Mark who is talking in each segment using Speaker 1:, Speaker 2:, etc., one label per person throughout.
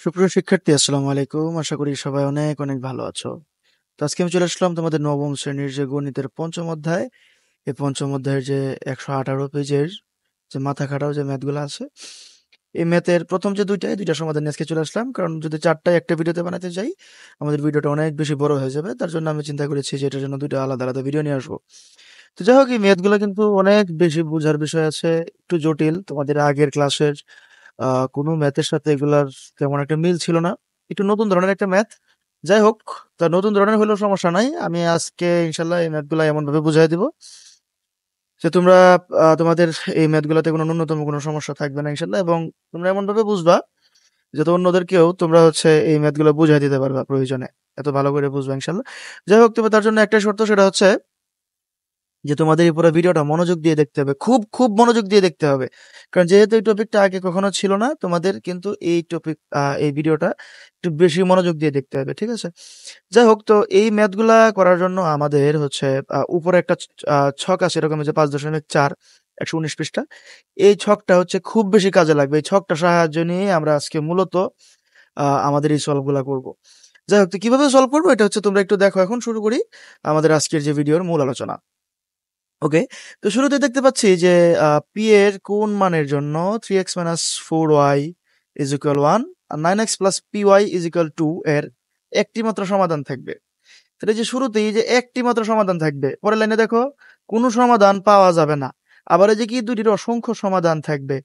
Speaker 1: সুপ্রিয় শিক্ষার্থী, আসসালামু আলাইকুম। আশা করি সবাই অনেক অনেক ভালো আছো। তো আজকে আমি চলে আসলাম তোমাদের নবম শ্রেণীর যে গণিতের পঞ্চম অধ্যায়, এই পঞ্চম অধ্যায়ের যে 118 পেজের যে মাথা খাটাও যে ম্যাথগুলো আছে, এই ম্যাথের প্রথম যে দুইটা সমাধান নিয়ে আজকে চলে আসলাম। কারণ যদি চারটায় একটা ভিডিওতে বানাতে যাই, আমাদের ভিডিওটা অনেক বেশি বড় হয়ে যাবে। তার জন্য আমি চিন্তা করেছি যে এটার জন্য দুইটা আলাদা আলাদা ভিডিও নিয়ে আসবো। তো যাই হোক, এই ম্যাথগুলো কিন্তু অনেক বেশি বোঝার বিষয় আছে, একটু জটিল। তোমাদের আগের ক্লাসের কোনো ম্যাথের সাথে এগুলার তেমন একটা মিল ছিল না। একটু নতুন ধরনের একটা ম্যাথ। যাই হোক, তা নতুন ধরনের হলেও সমস্যা নাই। আমি আজকে ইনশাল্লাহ এই ম্যাথগুলা এমনভাবে বুঝাই দিব যে তোমরা তোমাদের এই ম্যাথগুলাতে কোনো ন্যূনতম কোনো সমস্যা থাকবে না ইনশাল্লাহ, এবং তোমরা এমনভাবে বুঝবা যাতে অন্যদেরকেও তোমরা এই ম্যাথগুলো বুঝাই দিতে পারবা প্রয়োজনে। এত ভালো করে বুঝবা ইনশাল্লাহ। যাই হোক, তবে তার জন্য একটাই শর্ত, সেটা হচ্ছে যে তোমাদের এই পুরো ভিডিওটা মনোযোগ দিয়ে দেখতে হবে, খুব খুব মনোযোগ দিয়ে দেখতে হবে। কারণ যেহেতু এই টপিকটা আগে কখনো ছিল না, তোমাদের কিন্তু এই ভিডিওটা একটু বেশি মনোযোগ দিয়ে দেখতে হবে, ঠিক আছে? যাই হোক, তো এই ম্যাথগুলা করার জন্য আমাদের উপরে একটা ছক আছে এরকম, যে 5.4 119 পৃষ্ঠা। এই ছকটা হচ্ছে খুব বেশি কাজে লাগবে। এই ছকটা সাহায্য নিয়ে আমরা আজকে মূলত আমাদের এই সলভ গুলা করবো। যাই হোক, তো কিভাবে সলভ করবো এটা হচ্ছে তোমরা একটু দেখো। এখন শুরু করি আমাদের আজকের যে ভিডিওর মূল আলোচনা। ওকে, তো শুরুতে দেখতে পাচ্ছি যে পি এর কোন মানের জন্য 3x minus 4y is equal 1 আর 9x plus P Y is equal 2 এর একটি মাত্র সমাধান থাকবে। তাহলে যে শুরুতেই যে একটি মাত্র সমাধান থাকবে, পরের লাইনে দেখো কোনো সমাধান পাওয়া যাবে না। আবার এই যে কি দুটির অসংখ্য সমাধান থাকবে,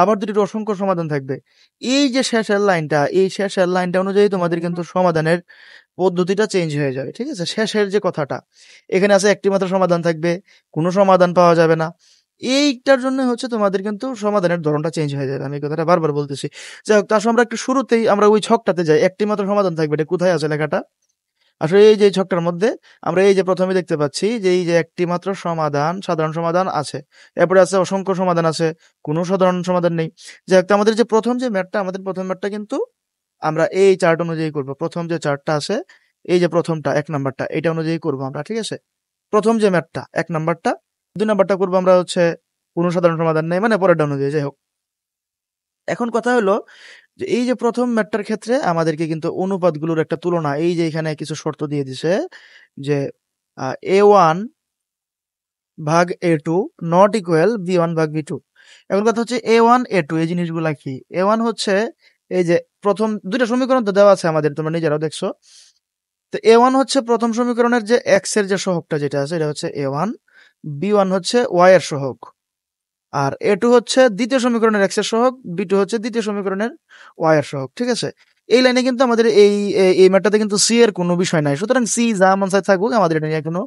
Speaker 1: আবার দুটির অসংখ্য সমাধান থাকবে। এই যে শেষের লাইনটা, এই শেষের লাইনটা অনুযায়ী তোমাদের কিন্তু সমাধানের পদ্ধতিটা চেঞ্জ হয়ে যাবে, ঠিক আছে? শেষের যে কথাটা এখানে আছে, একটি মাত্র সমাধান থাকবে, কোনো সমাধান পাওয়া যাবে না। এইটার জন্য হচ্ছে তোমাদের কিন্তু সমাধানের ধরনটা চেঞ্জ হয়ে যাবে। আমি এই কথাটা বারবার বলতেছি। যাই হোক, তার আমরা একটু শুরুতেই আমরা ওই ছকটাতে যাই। একটি মাত্র সমাধান থাকবে, এটা কোথায় আছে লেখাটা? আসলে এই যে ছকটার মধ্যে আমরা এই যে প্রথমে দেখতে পাচ্ছি যে এই যে একটি মাত্র সমাধান, সাধারণ সমাধান আছে, এরপরে আছে অসংখ্য সমাধান আছে, কোনো সাধারণ সমাধান নেই। যাই হোক, তো আমাদের যে প্রথম যে ম্যাথটা, আমাদের প্রথম ম্যাথটা কিন্তু আমরা এই চার্ট অনুযায়ী করব। প্রথম যে চার্টটা আছে, এই যে প্রথমটা 1 নাম্বারটা, এটা অনুযায়ী করব আমরা, ঠিক আছে? প্রথম যে ম্যাথটা 1 নাম্বারটা, 2 নাম্বারটা করব আমরা কোনো সাধারণ সমাধান নেই, মানে পরেরটা অনুযায়ী। যাই হোক, এখন কথা হলো যে এই যে প্রথম ম্যাথটার ক্ষেত্রে আমাদেরকে কিন্তু অনুপাতগুলোর একটা তুলনা, এই যে এখানে কিছু শর্ত দিয়ে দিছে যে A1 ভাগ A2 নট ইকুয়াল B1 ভাগ B2। এখন কথা হচ্ছে A1 A2 এই জিনিসগুলা কি? A1 হচ্ছে এই যে প্রথম দুইটা সমীকরণ তো দেওয়া আছে আমাদের, তোমরা নিজেরাও দেখছো। তো A1 হচ্ছে প্রথম সমীকরণের যে x এর যে সহগটা যেটা আছে, এটা হচ্ছে A1। B1 হচ্ছে y এর সহগ। আর A2 হচ্ছে দ্বিতীয় সমীকরণের x এর সহগ, B2 হচ্ছে দ্বিতীয় সমীকরণের y এর সহগ, ঠিক আছে? এই লাইনে কিন্তু আমাদের এই ম্যাটটাতে কিন্তু c এর কোনো বিষয় নাই। সুতরাং c যা মন চায় থাকুক, আমাদের এটা নিয়ে কোনো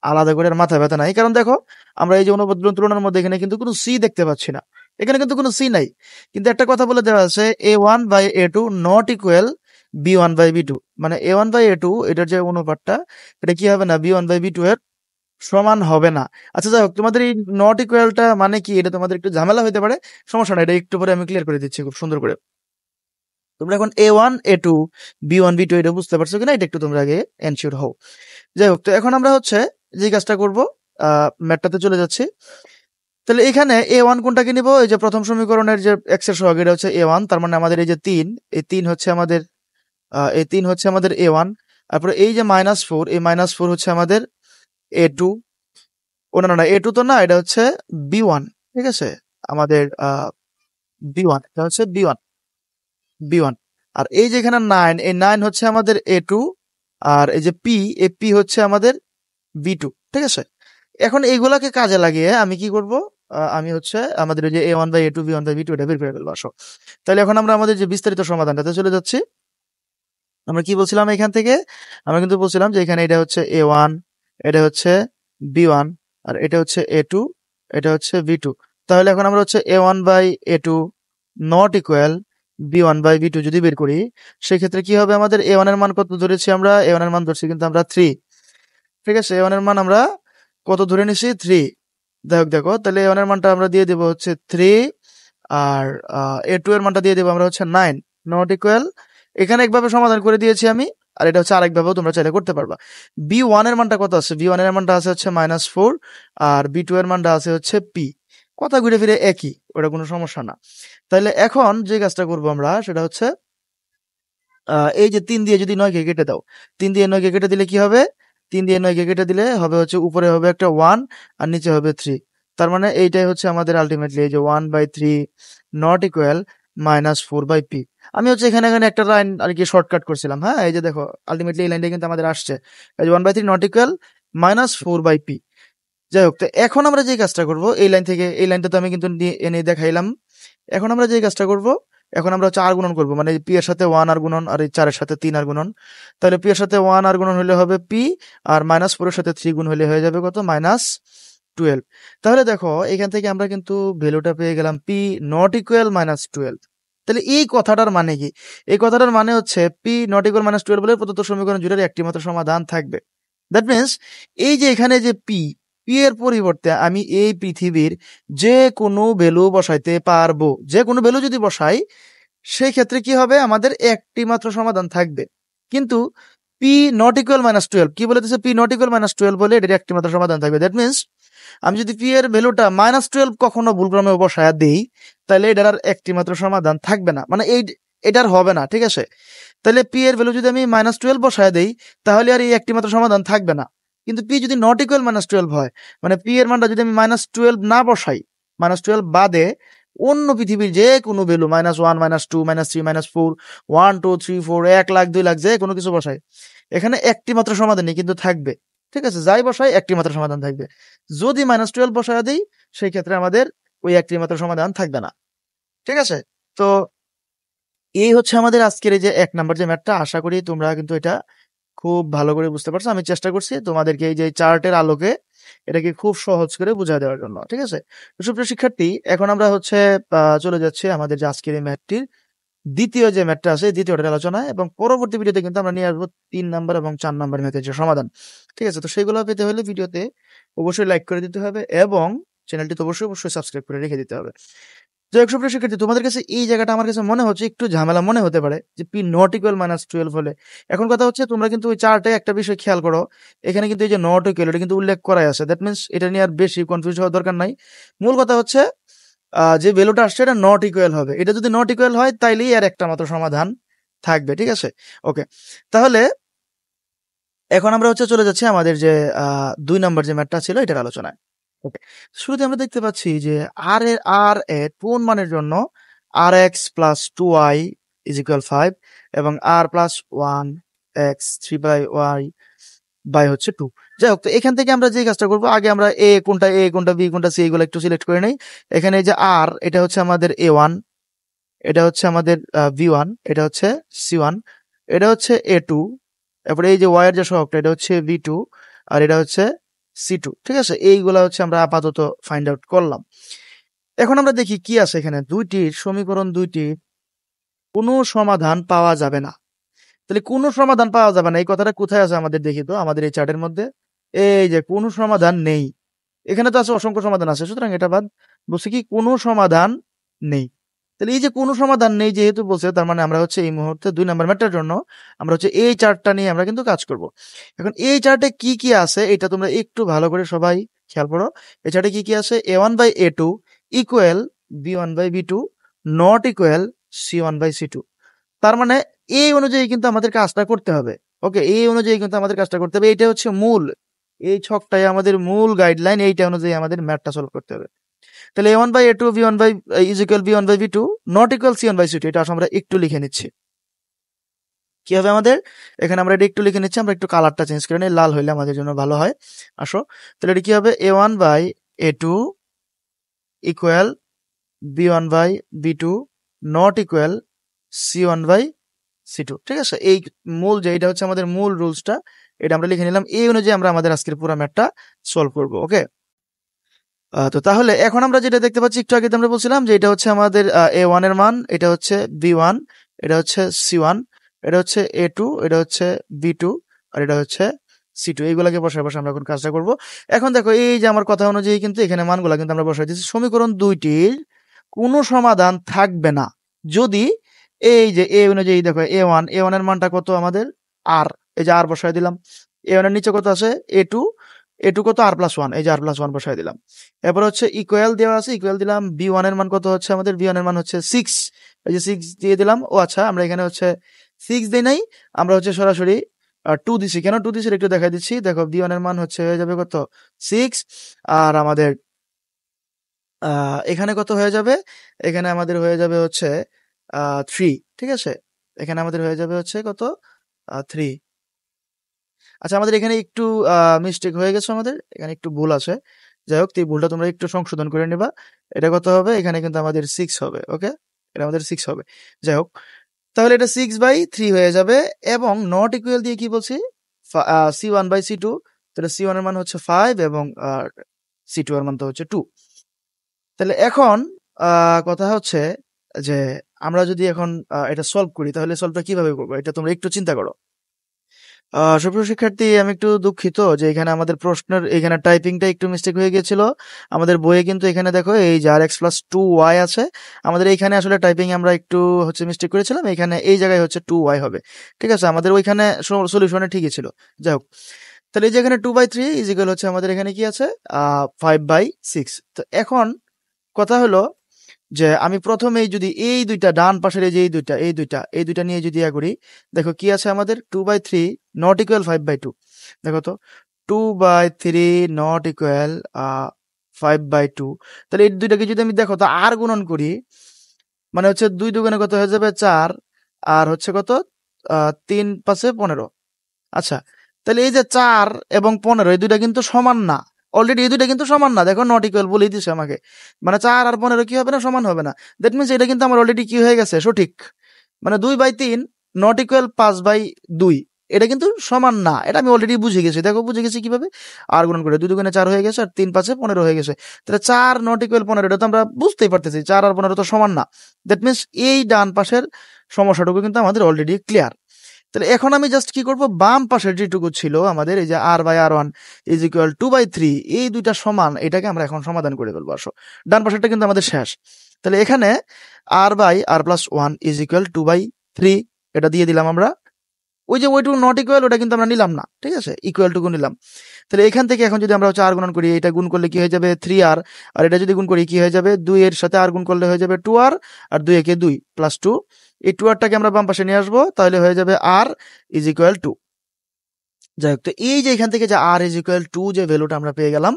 Speaker 1: আলাদা করে আর মাথা ব্যথা নাই। কারণ দেখো, আমরা এই যে অনুপাতগুলো তুলনার মধ্যে এখানে কিন্তু কোনো c দেখতে পাচ্ছি না। এখানে কিন্তু কোনো c নাই। কিন্তু একটা কথা বলে দেওয়া আছে, A1 by A2 not equal B1 by B2। মানে A1 বাই A2 এটার যে অনুপাতটা, এটা কি হবে না? B1 বাই B2 এর সমান হবে না। আচ্ছা, যাই হোক, তোমাদের এই নট ইকুয়ালটা মানে কি, এটা তোমাদের একটু ঝামেলা হইতে পারে। সমস্যা না, এটা একটু পরে আমি ক্লিয়ার করে দিচ্ছি খুব সুন্দর করে। তোমরা এখন A1 A2 B1 B2 এটা বুঝতে পারছো কিনা, এটা একটু তোমরা আগে এনশিওর হও। যাই হোক, তো এখন আমরা যে কাজটা করব, ম্যাথটাতে চলে যাচ্ছি। তাহলে এখানে A1 কোনটাকে নিব? এই যে প্রথম সমীকরণের যে x এর সহগ, এটা হচ্ছে A1। তার মানে আমাদের এই যে 3, এই 3 হচ্ছে আমাদের A1। তারপরে এই যে -4, এই -4 হচ্ছে আমাদের A2। ও না, না, না, A2 তো না, এটা হচ্ছে B1, ঠিক আছে? আমাদের B1, এটা হচ্ছে B1। আর এই যে এখানে 9, এই 9 হচ্ছে আমাদের A2। আর এই যে P, এই P হচ্ছে আমাদের B2, ঠিক আছে? এখন এইগুলাকে কাজে লাগিয়ে আমি কি করব? আমি আমাদের ওই যে A1 by A2 B1 by B2 এটা বের করে ফেলবো, আসো। তাহলে এখন আমরা আমাদের যে বিস্তারিত সমাধানটাতে চলে যাচ্ছি। আমরা কি বলছিলাম এখান থেকে? আমরা কিন্তু বলছিলাম যে এখানে এটা হচ্ছে A1, এটা হচ্ছে B1, আর এটা হচ্ছে A2, এটা হচ্ছে B2। তাহলে এখন আমরা A1 by A2 not equal B1 by B2 যদি বের করি, সেক্ষেত্রে কি হবে? আমাদের A1 এর মান কত ধরেছি আমরা? A1 এর মান ধরছি কিন্তু আমরা 3, ঠিক আছে? A1 এর মান আমরা কত ধরে নিছি? 3। দেখো, তাহলে A1 এর মানটা আমরা দিয়ে দেব 3, আর A2 এর মানটা দিয়ে দেব আমরা 9, নট ইকুয়াল। এখানে একভাবে সমাধান করে দিয়েছি আমি, আর এটা আরেকভাবেও তোমরা চাইলে করতে পারবা। B1 এর মানটা কত আছে? B1 এর মানটা আছে -4, আর B2 এর মানটা আছে P। কথা ঘুরে ফিরে একই, ওটা কোনো সমস্যা না। তাহলে এখন যে কাজটা করব আমরা, সেটা এই যে 3 দিয়ে যদি 9 কে কেটে দাও, 3 দিয়ে 9 কে কেটে দিলে কি হবে? 3 দিয়ে 9 কে কেটে দিলে হবে হচ্ছে উপরে হবে একটা 1 আর নিচে হবে 3। তার মানে এইটাই হচ্ছে আমাদের আল্টিমেটলি এই যে 1/3 নট ইকুয়াল -4/p। আমি হচ্ছে এখানে একটা লাইন আর কি শর্টকাট করছিলাম। হ্যাঁ, এই যে দেখো আল্টিমেটলি এই লাইনটা কিন্তু আমাদের আসছে। এই যে 1/3 নট ইকুয়াল -4/p। যাই হোক, তো এখন আমরা যে কাজটা করব এই লাইন থেকে, এই লাইনটা তো আমি কিন্তু এনে দেখাইলাম। এখন আমরা যে কাজটা করব, এখন আমরা হচ্ছে আর গুণন করব, মানে পি এর সাথে 1 আর গুণন, আর এই 4 এর সাথে 3 আর গুণন। তাহলে পি এর সাথে 1 আর গুণন হলে হবে পি, আর -4 এর সাথে 3 গুণ হলে হয়ে যাবে কত? -12। তাহলে দেখো এখান থেকে আমরা কিন্তু ভ্যালুটা পেয়ে গেলাম পি নট ইকুয়াল -12। তাহলে এই কথাটার মানে কি? এই কথাটার মানে হচ্ছে পি নট ইকুয়াল -12 বলে প্রদত্ত সমীকরণ জুড়ে একটি মাত্র সমাধান থাকবে। দ্যাট মিনস এই যে এখানে যে পি এর পরিবর্তে আমি এই পৃথিবীর যে কোনো ভ্যালু বসাইতে পারবো। যে কোনো ভ্যালু যদি বসাই, সেই ক্ষেত্রে কি হবে? আমাদের একটি মাত্র সমাধান থাকবে। কিন্তু পি নট ইকুয়াল -12 কি বলে দিচ্ছে? পি নট ইকুয়াল -12 বলে এটার একটি মাত্র সমাধান থাকবে। দ্যাট মিনস আমি যদি পি এর ভ্যালুটা -12 কখনো ভুলক্রমে বসায়া দেই, তাহলে এটার আর একটি মাত্র সমাধান থাকবে না, মানে এটার হবে না। ঠিক আছে? তাহলে পি এর ভ্যালু যদি আমি -12 বসায় দেই, তাহলে আর এই একটি মাত্র সমাধান থাকবে না। কিন্তু পি যদি নট ইকুয়াল -12 হয়, মানে পি এর মানটা যদি আমি -12 না বসাই, -12 বাদে অন্য পৃথিবীর যে কোনো ভ্যালু -1 -2 -3 -4 1 2 3 4 1 লাখ 2 লাখ যে কোনো কিছু বসাই, এখানে একটি মাত্র সমাধানই কিন্তু থাকবে। ঠিক আছে? যাই বসাই একটি মাত্র সমাধান থাকবে। যদি -12 বসায় দিই, সেই ক্ষেত্রে আমাদের ওই একটি মাত্র সমাধান থাকবে না। ঠিক আছে? তো এই হচ্ছে আমাদের আজকের এই যে 1 নাম্বার যে ম্যাথটা, আশা করি তোমরা কিন্তু এটা খুব ভালো করে বুঝতে পারছো। আমি চেষ্টা করছি তোমাদেরকে এই যে চার্টের আলোকে এটাকে খুব সহজ করে বুঝায় দেওয়ার জন্য। ঠিক আছে? তো সুপ্রিয় শিক্ষার্থী, এখন আমরা হচ্ছে চলে যাচ্ছি আমাদের যে আজকের এই ম্যাথটির দ্বিতীয় যে ম্যাথটা আছে, দ্বিতীয়টার আলোচনায়, এবং পরবর্তী ভিডিওতে কিন্তু আমরা নিয়ে আসবো 3 নাম্বার এবং 4 নাম্বার ম্যাথের যে সমাধান। ঠিক আছে? তো সেগুলো পেতে হলে ভিডিওতে অবশ্যই লাইক করে দিতে হবে এবং চ্যানেলটি তো অবশ্যই সাবস্ক্রাইব করে রেখে দিতে হবে। তো সুপ্রিয় শিক্ষার্থী, তোমাদের কাছে এই জায়গাটা আমার কাছে মনে হচ্ছে একটু ঝামেলা মনে হতে পারে যে পি নট ইকুয়াল -12 হলে। এখন কথা হচ্ছে তোমরা কিন্তু ওই চার্টে একটা বিষয় খেয়াল করো, এখানে কিন্তু এই যে নট ইকুয়াল এটা কিন্তু উল্লেখ করাই আছে। দ্যাট মিনস এটা নিয়ে আর বেশি কনফিউজ হওয়ার দরকার নাই। মূল কথা হচ্ছে যে ভ্যালুটা আসছে এটা নট ইকুয়াল হবে। এটা যদি নট ইকুয়াল হয় তাইলেই আর একটা মাত্র সমাধান থাকবে। ঠিক আছে? ওকে, তাহলে এখন আমরা হচ্ছে চলে যাচ্ছি আমাদের যে 2 নাম্বার যে ম্যাথটা ছিল এটার আলোচনায়। ওকে, শুরুতে আমরা দেখতে পাচ্ছি যে আর এর পূর্ণ মানের জন্য rx plus 2y is equal 5 এবং r plus 1x 3y by হচ্ছে 2। যাই হোক, তো এখান থেকে আমরা যে কাজটা করবো, আগে আমরা এ কোনটা বি কোনটা সি এগুলো একটু সিলেক্ট করে নেই। এখানে এই যে আর, এটা হচ্ছে আমাদের a1, এটা হচ্ছে আমাদের v1, এটা হচ্ছে c1, এটা হচ্ছে a2, তারপরে এই যে y এর যে সহগটা এটা হচ্ছে v2, আর এটা হচ্ছে c2। ঠিক আছে? এইগুলা হচ্ছে আমরা আপাতত ফাইন্ড আউট করলাম। এখন আমরা দেখি কি আছে এখানে। সমীকরণ দুইটি কোনো সমাধান পাওয়া যাবে না। তাহলে কোনো সমাধান পাওয়া যাবে না, এই কথাটা কোথায় আছে আমাদের দেখি তো, আমাদের এই চার্টের মধ্যে। এই যে কোনো সমাধান নেই, এখানে তো আছে অসংখ্য সমাধান আছে, সুতরাং এটা বাদ। বলছে কি কোনো সমাধান নেই। তাহলে এই যে কোনো সমাধান নেই যেহেতু বলছে, তার মানে আমরা হচ্ছে এই মুহূর্তে 2 নাম্বার ম্যাথটার জন্য আমরা হচ্ছে এই চার্টটা নিয়ে আমরা কিন্তু কাজ করব। এখন এই চার্টে কি কি আছে এটা তোমরা একটু ভালো করে সবাই খেয়াল করো। এই চার্টে কি কি আছে? a1/a2 equal b1/b2 not equal c1/c2। তার মানে এই অনুযায়ী কিন্তু আমাদের কাজটা করতে হবে। ওকে, এই অনুযায়ী কিন্তু আমাদের কাজটা করতে হবে। এইটা হচ্ছে মূল, এই ছকটাই আমাদের মূল গাইডলাইন, এইটা অনুযায়ী আমাদের ম্যাথটা সলভ করতে হবে। তাহলে a1/a2 is equal b1/b2 not equal c1/c2, এটা আমরা একটু লিখে নিচ্ছি। কি হবে আমাদের? এখানে আমরা এটা একটু লিখে নিচ্ছি, আমরা একটু কালারটা চেঞ্জ করে নিই, লাল হইলে আমাদের জন্য ভালো হয়। আসো, তাহলে এটা কি হবে? a1/a2 equal b1/b2 not equal c1/c2। ঠিক আছে? এই মূল যে এটা হচ্ছে আমাদের মূল রুলসটা, এটা আমরা লিখে নিলাম। এই অনুযায়ী আমরা আমাদের আজকের পুরো ম্যাথটা সলভ করব। ওকে, তো তাহলে এখন আমরা যেটা দেখতে পাচ্ছি, একটু আগে আমরা বলছিলাম যে এটা হচ্ছে আমাদের a1 এর মান, এটা হচ্ছে b1, এটা হচ্ছে c1, এটা হচ্ছে a2, এটা হচ্ছে b2, আর এটা হচ্ছে c2। এইগুলাকে বসায় আমরা এখন কাজটা করব। এখন দেখো এই যে আমার কথা অনুযায়ী কিন্তু এখানে মানগুলা কিন্তু আমরা বসাই দিচ্ছি। সমীকরণ দুইটির কোনো সমাধান থাকবে না যদি এই যে এ অনুযায়ী দেখো a1 এর মানটা কত আমাদের r, এই যে r বসাই দিলাম। a1 এর নিচে কত আছে? a2 কত? r+1, এই যে r+1 বসাই দিলাম। এরপর হচ্ছে ইকুয়াল দেওয়া আছে, ইকুয়াল দিলাম। b1 এর মান কত হচ্ছে আমাদের? b1 এর মান হচ্ছে 6, এই যে 6 দিয়ে দিলাম। ও আচ্ছা, আমরা এখানে হচ্ছে 6 দেই নাই, আমরা হচ্ছে সরাসরি 2 দিছি। কেন 2 দিছি একটু দেখাই দিচ্ছি। দেখো d1 এর মান হচ্ছে হয়ে যাবে কত? 6 আর আমাদের এখানে কত হয়ে যাবে? এখানে আমাদের হয়ে যাবে হচ্ছে 3, ঠিক আছে? এখানে আমাদের হয়ে যাবে হচ্ছে কত? 3। আচ্ছা, আমাদের এখানে একটু মিস্টেক হয়ে গেছে আমাদের। এখানে একটু ভুল আছে। যাই হোক, এই ভুলটা তোমরা একটু সংশোধন করে নিবা। এটা কত হবে? এখানে কিন্তু আমাদের 6 হবে। ওকে? এটা আমাদের 6 হবে। যাই হোক, তাহলে এটা 6/3 হয়ে যাবে এবং নট ইকুয়াল দিয়ে কি বলছি? C1/C2। তাহলে C1 এর মান হচ্ছে 5 এবং C2 এর মান তো হচ্ছে 2। তাহলে এখন কথা হচ্ছে যে আমরা যদি এখন এটা সলভ করি তাহলে সলভটা কিভাবে করবো? এটা তোমরা একটু চিন্তা করো। সুপ্রিয় শিক্ষার্থী, আমি একটু দুঃখিত যে এখানে আমাদের প্রশ্নের এখানে টাইপিংটা একটু মিস্টেক হয়ে গিয়েছিল। আমাদের বইয়ে কিন্তু এখানে দেখো এই যে r(x + 2y) আছে। আমাদের এইখানে আসলে টাইপিং আমরা একটু হচ্ছে মিস্টেক করেছিলাম। এখানে এই জায়গায় হচ্ছে 2y হবে। ঠিক আছে? আমাদের ওইখানে সলিউশনে ঠিকই ছিল। যাই হোক, তাহলে এই যে এখানে 2/3 ইজিক্যাল হচ্ছে আমাদের এখানে কি আছে? 5/6। তো এখন কথা হলো যে আমি প্রথমেই যদি এই দুইটা ডান পাশের এই যে এই দুইটা নিয়ে যদি করি, দেখো কি আছে আমাদের? 2/3 নট ইকুয়াল 5/2। দেখো তো, 2/3 নট ইকুয়াল 5/2। তাহলে এই দুইটাকে যদি আমি দেখো তো আর গুণন করি, মানে হচ্ছে 2 দুগুণে কত হয়ে যাবে? 4 আর হচ্ছে কত? 3 5 15। আচ্ছা, তাহলে এই যে 4 এবং 15 এই দুইটা কিন্তু সমান না। অলরেডি এই দুইটা কিন্তু সমান না। দেখো নট ইকুয়াল বলেই দিছে আমাকে। মানে 4 আর 15 কি হবে না? সমান হবে না। দ্যাট মিনস এটা কিন্তু আমার অলরেডি কি হয়ে গেছে? সঠিক। মানে 2/3 নট ইকুয়াল 5/2। এটা কিন্তু সমান না। এটা আমি অলরেডি বুঝে গেছি। দেখো বুঝে গেছি কিভাবে? আর গুণন করে 2 দুগুণে 4 হয়ে গেছে আর 3 5 15 হয়ে গেছে। তাহলে 4 নট ইকুয়াল 15, এটা তো আমরা বুঝতেই পারতেছি 4 আর 15 তো সমান না। দ্যাট মিনস এই ডান পাশের সমস্যাটুকু কিন্তু আমাদের অলরেডি ক্লিয়ার। তাহলে এখন আমি জাস্ট কি করব? বাম পাশের যেটুকু ছিল আমাদের এই যে r/r1 ইজ ইকুয়াল 2/3, এই দুইটা সমান, এটাকে আমরা এখন সমাধান করে ফেলবো। আসো, ডান পাশেরটা কিন্তু আমাদের শেষ। তাহলে এখানে r/r+1 ইজ ইকুয়াল 2/3 এটা দিয়ে দিলাম আমরা। ওই যে ওইটুকু নট ইকুয়াল ওটা কিন্তু আমরা নিলাম না, ঠিক আছে? ইকুয়াল টুকু নিলাম। তাহলে এখান থেকে এখন যদি আমরা হচ্ছে আর গুণন করি, এটা গুণ করলে কি হয়ে যাবে? 3r। আর এটা যদি গুণ করি কি হয়ে যাবে? 2 এর সাথে আর গুণ করলে হয়ে যাবে 2r, আর 2 একে 2 প্লাস 2। এই 2rটাকে আমরা বাম পাশে নিয়ে আসবো, তাহলে হয়ে যাবে r ইজ ইকুয়াল 2। যাই হোক, তো এই যে এখান থেকে যে r ইজ ইকুয়াল 2 যে ভ্যালুটা আমরা পেয়ে গেলাম,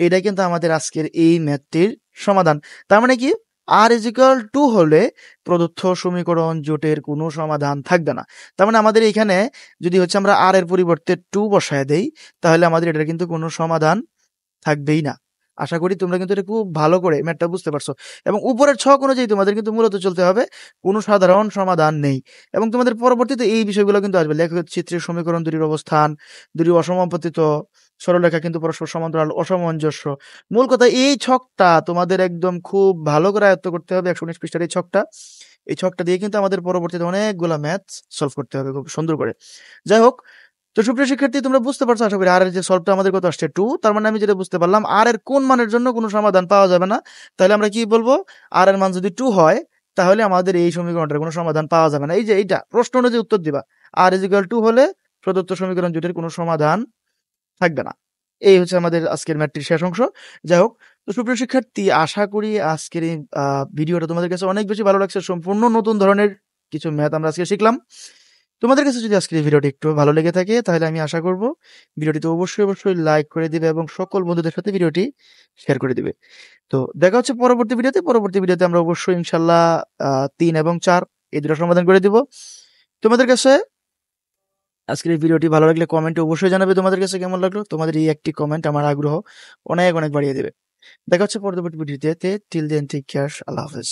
Speaker 1: এটা কিন্তু আমাদের আজকের এই ম্যাথটির সমাধান। তার মানে কি? r ইজ ইকুয়াল 2 হলে প্রদত্ত সমীকরণ জোটের কোনো সমাধান থাকবে না। তার মানে আমাদের এখানে যদি হচ্ছে আমরা r এর পরিবর্তে 2 বসায় দেই, তাহলে আমাদের এটার কিন্তু কোনো সমাধান থাকবেই না। আশা করি তোমরা কিন্তু এটা খুব ভালো করে ম্যাথটা বুঝতে পারছো। এবং উপরের ছক অনুযায়ী তোমাদের কিন্তু মূলত চলতে হবে। কোনো সাধারণ সমাধান নেই। এবং তোমাদের পরবর্তীতে এই বিষয়গুলো কিন্তু আসবে। লেখচিত্রের সমীকরণ দুটির অবস্থান, দুটি অসমাপতিত সরলরেখা কিন্তু পরস্পর সমান্তরাল, অসামঞ্জস্য। মূল কথা, এই ছকটা তোমাদের একদম খুব ভালো করে আয়ত্ত করতে হবে। 119 পৃষ্ঠার এই ছকটা, এই ছকটা দিয়ে কিন্তু আমাদের পরবর্তীতে অনেকগুলা ম্যাথ সলভ করতে হবে খুব সুন্দর করে। যাই হোক, তো সুপ্রিয় শিক্ষার্থী, তোমরা বুঝতে পারছো আশা করি আর এর যে সলভটা আমাদের কত আসছে? 2। তার মানে আমি যেটা বুঝতে পারলাম, আর এর কোন মানের জন্য কোনো সমাধান পাওয়া যাবে না। তাহলে আমরা কি বলবো? আর এর মান যদি 2 হয়, তাহলে আমাদের এই সমীকরণটার কোনো সমাধান পাওয়া যাবে না। এই যে এইটা প্রশ্ন অনুযায়ী উত্তর দিবা। আর ইজ ইকুয়াল 2 হলে প্রদত্ত সমীকরণ জোটের কোনো সমাধান থাকবে না। এই হচ্ছে আমাদের আজকের ম্যাথটির শেষ অংশ। যাই হোক, তো সুপ্রিয় শিক্ষার্থী, আশা করি আজকের এই ভিডিওটা তোমাদের কাছে অনেক বেশি ভালো লাগছে। সম্পূর্ণ নতুন ধরনের কিছু ম্যাথ আমরা আজকে শিখলাম। তোমাদের কাছে যদি আজকের এই ভিডিওটি একটু ভালো লেগে থাকে, তাহলে আমি আশা করব ভিডিওটিতে অবশ্যই লাইক করে দিবে এবং সকল বন্ধুদের সাথে ভিডিওটি শেয়ার করে দিবে। তো দেখা হচ্ছে পরবর্তী ভিডিওতে। পরবর্তী ভিডিওতে আমরা অবশ্যই ইনশাল্লাহ 3 এবং 4 এই দুটো সমাধান করে দিব। তোমাদের কাছে আজকের এই ভিডিওটি ভালো লাগলে কমেন্টে অবশ্যই জানাবে তোমাদের কাছে কেমন লাগলো। তোমাদের এই একটি কমেন্ট আমার আগ্রহ অনেক বাড়িয়ে দেবে। দেখা হচ্ছে পরবর্তী ভিডিওতে। Till then take care. আল্লাহ হাফেজ।